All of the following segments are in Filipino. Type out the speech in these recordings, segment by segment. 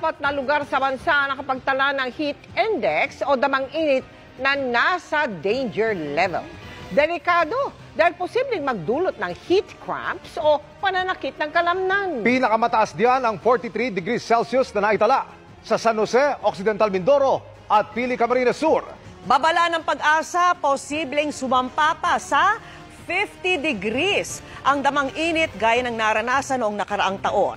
Apat na lugar sa bansa nakapagtala ng heat index o damang init na nasa danger level. Delikado dahil posibleng magdulot ng heat cramps o pananakit ng kalamnan. Pinakamataas diyan ang 43 degrees Celsius na naitala sa San Jose, Occidental Mindoro at Pili, Camarines Sur. Babala ng Pag-asa, posibleng sumampa pa sa 50 degrees ang damang init gaya ng naranasan noong nakaraang taon.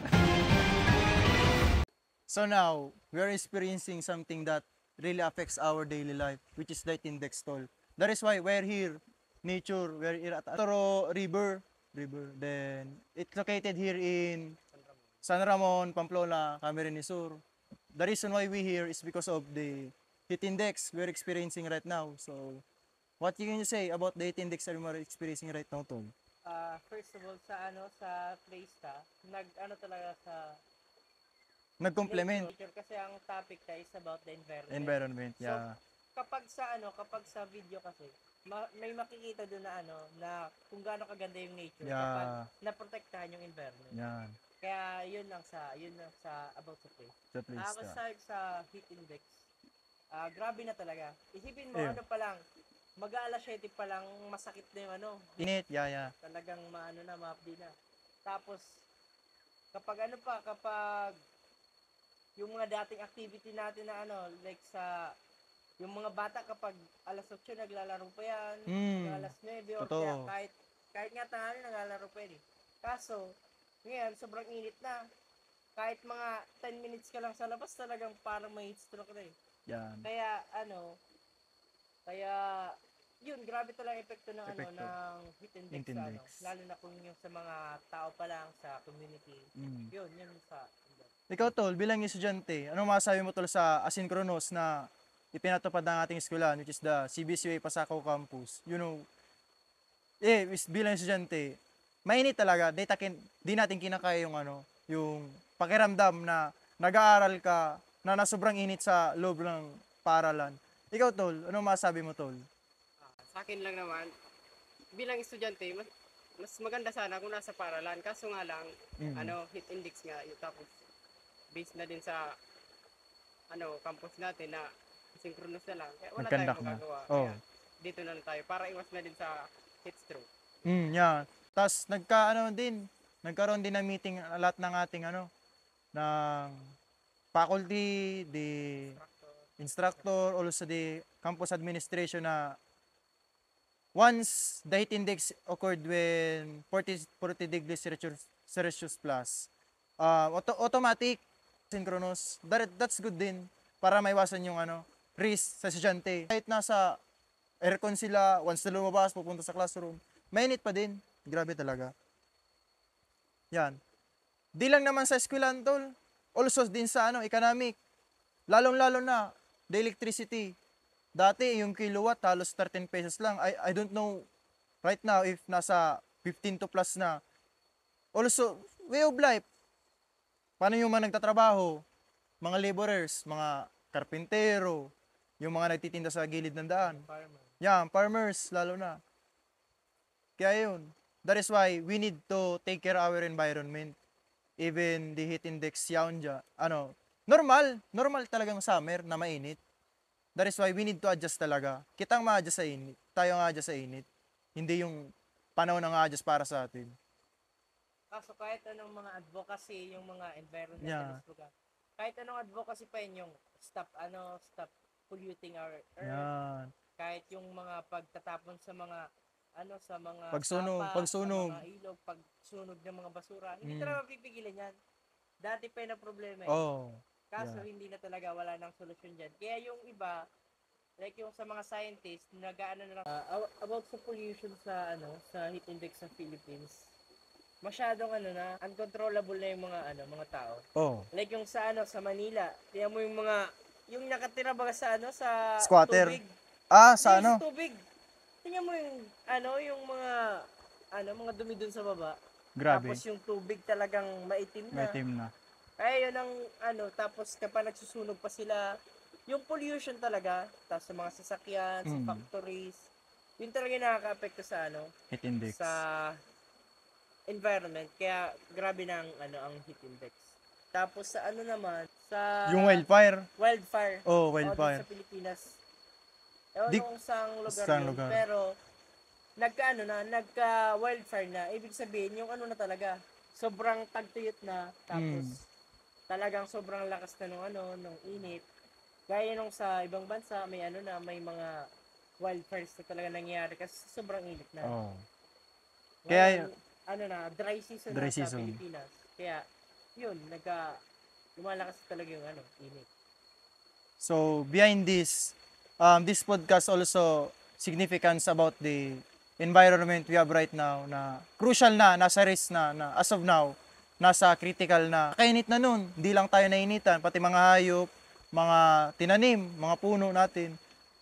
So now, we are experiencing something that really affects our daily life, which is the heat index toll. That is why we're here, nature, we're here at Toro River. Then, it's located here in San Ramon, Pamplona, Camarines Sur. The reason why we here is because of the heat index we're experiencing right now. So, what can you say about the heat index that we're experiencing right now, Tol? First of all, sa Playsta, talaga sa Nag-complement. nature kasi ang topic na is about the environment. Environment, yeah. So, kapag sa video kasi, may makikita doon na kung gaano kaganda yung nature kapag naprotektahan yung environment. Yan. Kaya yun lang sa about sa place. Sa Playsta. Aside sa heat index, grabe na talaga. Isipin mo, Yeah. palang, mag-aalas 7 pa lang masakit na yung Init, yeah. talagang maapdi na. Tapos, kapag yung mga dating activity natin na like yung mga bata kapag alas 8 naglalaro pa yan, alas 9 or kaya kahit nga tanghali naglalaro pa yan eh. Kaso, ngayon sobrang init na. Kahit mga 10 minutes ka lang sa labas, talagang parang may heat stroke na eh. Yan. Kaya yun, grabe talaga epekto ng ng heat index. Lalo na kung yung sa mga tao pa lang sa community. Yun sa Ikaw, Tol, bilang estudyante, anong masasabi mo, Tol, sa asynchronous na ipinatupad ng ating eskwelahan, which is the CBCUA Pasakaw Campus? Bilang estudyante, mainit talaga. Di natin kinakaya yung pakiramdam na nag-aaral ka, na sobrang init sa loob ng paaralan. Ikaw, Tol, anong masasabi mo, Tol? Sa akin lang naman, bilang estudyante, mas maganda sana kung nasa paaralan. Kaso nga lang, heat index nga, tapos based na din sa campus natin na synchronous na lang. Kaya wala tayong magagawa. Kaya dito na lang tayo para iwas na din sa heat stroke. Yeah. Tapos nagkaroon din ng meeting lahat ng ating ng faculty, the instructor, also the campus administration na once the heat index occurred when 40 degrees Celsius plus, automatic synchronous, that's good din para maiwasan yung risk sa estudyante. Kahit nasa aircon sila, once na lumabas, pupunta sa classroom, mainit pa din. Grabe talaga. Yan. Di lang naman sa eskwelahan, Tol. Also din sa economic. Lalong-lalo na, the electricity. Dati, yung kilowatt, halos 13 pesos lang. I don't know right now if nasa 15 to plus na. Also, way of life. Paano yung mga nagtatrabaho? Mga laborers, mga karpintero, yung mga nagtitinda sa gilid ng daan. Farmers, lalo na. Kaya yun. That is why we need to take care of our environment. Even the heat index yaon dyan. Normal talagang summer na mainit. That is why we need to adjust talaga. Kitang ma-adjust sa init. Tayo nga adjust sa init. Hindi yung panahon na nga adjust para sa atin. Kaso kahit anong mga advocacy, yung mga environmentalist, kahit anong advocacy pa yun, yung stop polluting our earth. Yan. Kahit yung mga pagtatapon sa mga pagsunog, sa mga ilog, pagsunog ng mga basura, hindi talaga mapipigilan yan. Dati pa yun ang problema eh. Kaso hindi na talaga, wala nang solusyon dyan. Kaya yung iba, like yung sa mga scientists, na lang about sa pollution sa heat index sa Philippines. Masyadong uncontrollable na yung mga tao. Like yung sa sa Manila, tiyan mo yung nakatira ba sa squatter. Tubig. Sa Tubig. Tingnan mo yung mga dumi dun sa baba. Grabe. Tapos yung tubig talagang maitim na. Kaya yun ang tapos kapag nagsusunog pa sila, yung pollution talaga, tapos sa mga sasakyan, sa factories, yun talaga nakaka-apekto sa heat index. Sa environment. Kaya grabe na ang heat index. Tapos sa ano naman, sa Yung wildfire. wildfire. Oh, O, wildfire. dun sa Pilipinas. Ewan Di- kung saang lugar saang yun, lugar. pero nagka-wildfire na, ibig sabihin, yung ano na talaga, sobrang tagtuyot na, tapos talagang sobrang lakas na nung init. Gaya nung sa ibang bansa, may may mga wildfires na talaga nangyayari kasi sobrang init na. Oh. Ngayon, Kaya- dry season Dry na sa season. Pilipinas. Kaya, yun, lumalakas talaga yung init. So behind this, this podcast also significance about the environment we have right now na crucial na, nasa risk na as of now, nasa critical na. Kainit na nun, hindi lang tayo nainitan, pati mga hayop, mga tinanim, mga puno natin.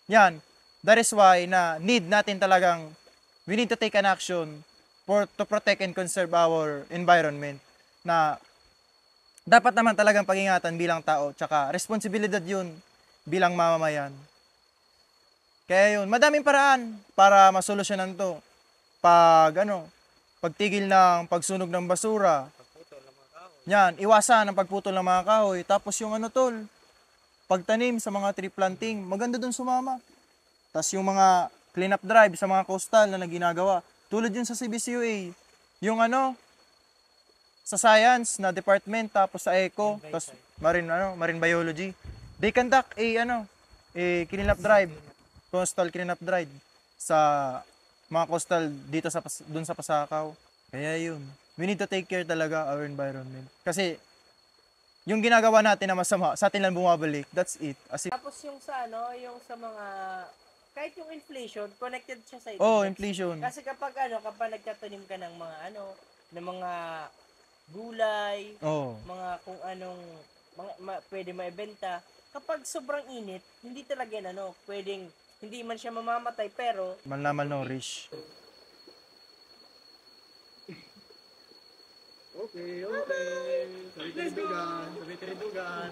Yan, that is why na need natin talagang, we need to take an action to protect and conserve our environment na dapat naman talagang pag-ingatan bilang tao, tsaka responsibilidad yun bilang mamamayan. Kaya yun, madaming paraan para masolusyonan to. Pagtigil ng pagsunog ng basura. Yan, iwasan ang pagputol ng mga kahoy. Tapos yung pagtanim sa mga tree planting, maganda dun sumama. Tapos yung mga cleanup drive sa mga coastal na ginagawa. Tulad yun sa CBCUA. Yung sa science na department, tapos sa eco, tapos marine biology. They conduct cleanup drive, coastal cleanup drive sa mga coastal dito dun sa Pasakaw. Kaya yun, we need to take care talaga our environment. Kasi yung ginagawa natin na masama, sa atin lang bumabalik. That's it. Tapos yung sa mga, kahit yung inflation, connected siya sa Inflation. Kasi kapag nagtatanim ka ng ng mga gulay, mga kung anong pwede maibenta, kapag sobrang init, hindi talaga yan pwedeng, hindi man siya mamamatay, pero Malnourished. Okay. Sabi tiridugan.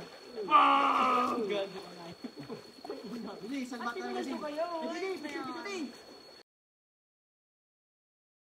Bilis, salbatan kasi.